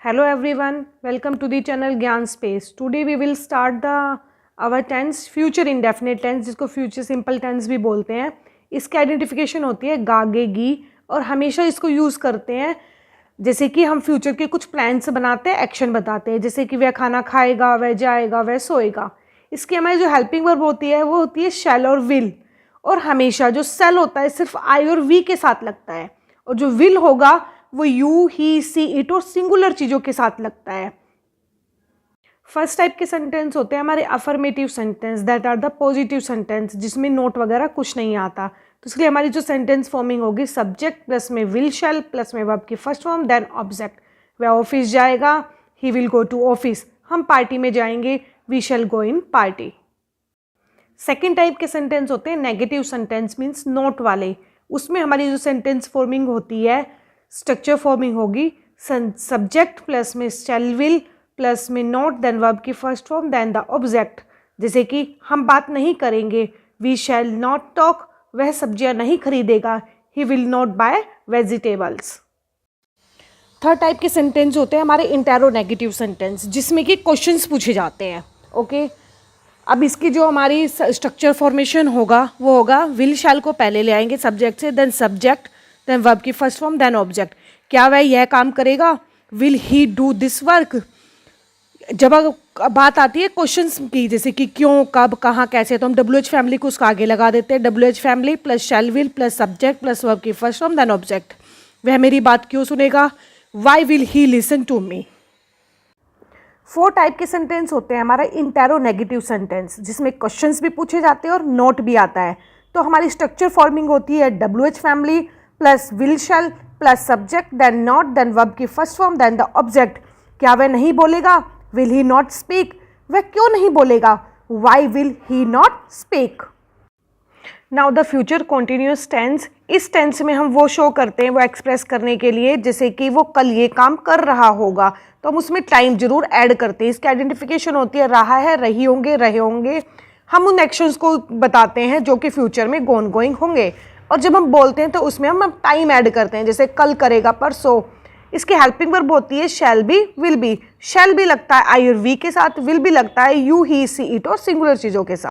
Hello everyone, welcome to the channel Gyan Space. Today we will start the our tense future indefinite tense, जिसको future simple tense भी बोलते हैं. इसकी identification होती है गागेगी और हमेशा इसको यूज़ करते हैं जैसे कि हम फ्यूचर के कुछ प्लान्स बनाते हैं, एक्शन बताते हैं, जैसे कि वह खाना खाएगा, वह जाएगा, वह सोएगा. इसकी हमारी जो हेल्पिंग वर्ब होती है वो होती है शैल और विल. और हमेशा जो सेल होता है सिर्फ आई और वी के साथ लगता है और जो विल होगा वो यू, ही, सी, इट और सिंगुलर चीज़ों के साथ लगता है. फर्स्ट टाइप के सेंटेंस होते हैं हमारे affirmative sentence, that are the positive sentence, जिसमें नोट वगैरह कुछ नहीं आता. तो इसलिए हमारी जो सेंटेंस फॉर्मिंग होगी सब्जेक्ट प्लस में विल शैल प्लस में वर्ब की फर्स्ट फॉर्म देन ऑब्जेक्ट. वह ऑफिस जाएगा, he will go to office. हम पार्टी में जाएंगे, we shall go in party. Second type के सेंटेंस होते हैं नेगेटिव सेंटेंस, मीन्स नोट वाले. उसमें हमारी जो सेंटेंस फॉर्मिंग होती है, स्ट्रक्चर फॉर्मिंग होगी सब्जेक्ट प्लस में शैल विल प्लस में नोट देन वर्ब की first form then the object. जैसे कि हम बात नहीं करेंगे, वी शैल नॉट टॉक. वह सब्जियां नहीं खरीदेगा, ही will not bye vegetables. Third type के सेंटेंस होते हैं हमारे इंटेरोनेगेटिव सेंटेंस, जिसमें कि क्वेश्चंस पूछे जाते हैं. ओके, अब इसकी जो हमारी स्ट्रक्चर फॉर्मेशन होगा वो होगा विल शैल को पहले ले आएंगे सब्जेक्ट से, देन सब्जेक्ट देन वर्ब की फर्स्ट फॉर्म देन ऑब्जेक्ट. क्या वह यह काम करेगा, will he do this work. जब बात आती है क्वेश्चंस की, जैसे कि क्यों, कब, कहाँ, कैसे, तो हम WH फैमिली को उसका आगे लगा देते हैं. WH family plus shall will plus subject plus verb की फर्स्ट फॉर्म देन ऑब्जेक्ट. वह मेरी बात क्यों सुनेगा, why will he listen to me. Four type के सेंटेंस होते हैं हमारा इंटेरोनेगेटिव सेंटेंस, जिसमें क्वेश्चंस भी पूछे जाते हैं और नोट भी आता है. तो हमारी स्ट्रक्चर फॉर्मिंग होती है WH family plus will shall plus subject then not then verb की first form then the object. क्या वह नहीं बोलेगा, विल ही नॉट स्पीक. वह क्यों नहीं बोलेगा, why will he not speak. Now the future continuous tense. इस टेंस में हम वो शो करते हैं, वो एक्सप्रेस करने के लिए जैसे कि वो कल ये काम कर रहा होगा, तो हम उसमें टाइम जरूर ऐड करते हैं. इसकी आइडेंटिफिकेशन होती है रहा है, रही होंगे, रहे होंगे. हम उन एक्शंस को बताते हैं जो कि फ्यूचर में गोन गोइंग होंगे. और जब हम बोलते हैं तो उसमें हम टाइम ऐड करते हैं, जैसे कल करेगा, परसों. इसकी हेल्पिंग वर्ब होती है शैल बी, विल बी. शैल भी लगता है आई और वी के साथ, विल भी लगता है यू, ही, सी, इट और सिंगुलर चीज़ों के साथ.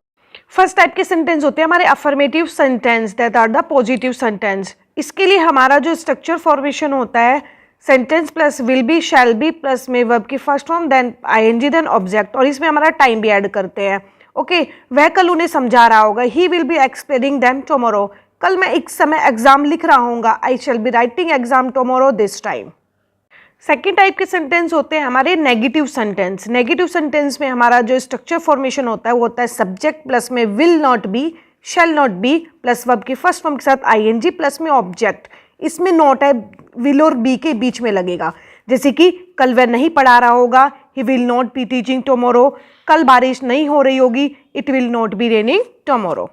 फर्स्ट टाइप के सेंटेंस होते हैं हमारे affirmative sentence, that are the positive sentence. इसके लिए हमारा जो स्ट्रक्चर फॉर्मेशन होता है sentence plus will be shall be plus में वर्ब की first form then ING then object. और इसमें हमारा टाइम भी ऐड करते हैं. ओके, वह कल उन्हें समझा रहा होगा, he will be explaining them tomorrow. कल मैं एक समय एग्जाम लिख रहा हूँगा, I shall be writing exam tomorrow this time. Second type के सेंटेंस होते हैं हमारे नेगेटिव सेंटेंस. नेगेटिव सेंटेंस में हमारा जो स्ट्रक्चर फॉर्मेशन होता है वो होता है सब्जेक्ट प्लस में will not B shall not be plus verb की फर्स्ट फॉर्म के साथ ING प्लस में ऑब्जेक्ट. इसमें नॉट है विल और बी के बीच में लगेगा, जैसे कि कल वह नहीं पढ़ा रहा होगा, he will not be teaching tomorrow. कल बारिश नहीं हो रही होगी, it will not be raining tomorrow.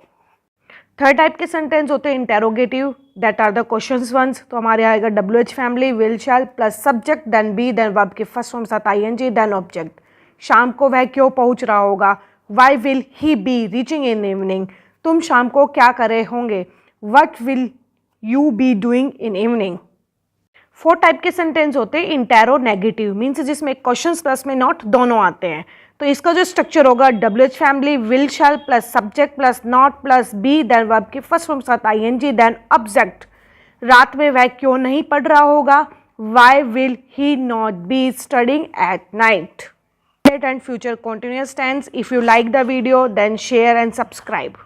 Third type के सेंटेंस होते हैं interrogative, that are the questions ones. तो हमारे आएगा WH family will shall plus subject then be then verb के फर्स्ट फॉर्म के साथ ING देन ऑब्जेक्ट. शाम को वह क्यों पहुंच रहा होगा, why will he be reaching in evening. तुम शाम को क्या कर रहे होंगे, what will you be doing in evening. Four type के सेंटेंस होते हैं इंटेरोनेगेटिव, मीन्स जिसमें क्वेश्चंस प्लस में नॉट दोनों आते हैं. तो इसका जो स्ट्रक्चर होगा WH family will shall plus subject plus not plus be then verb की फर्स्ट फॉर्म के साथ ING देन ऑब्जेक्ट. रात में वह क्यों नहीं पढ़ रहा होगा, why will he not be studying at night. And future continuous tense. If you like the video, then share and subscribe.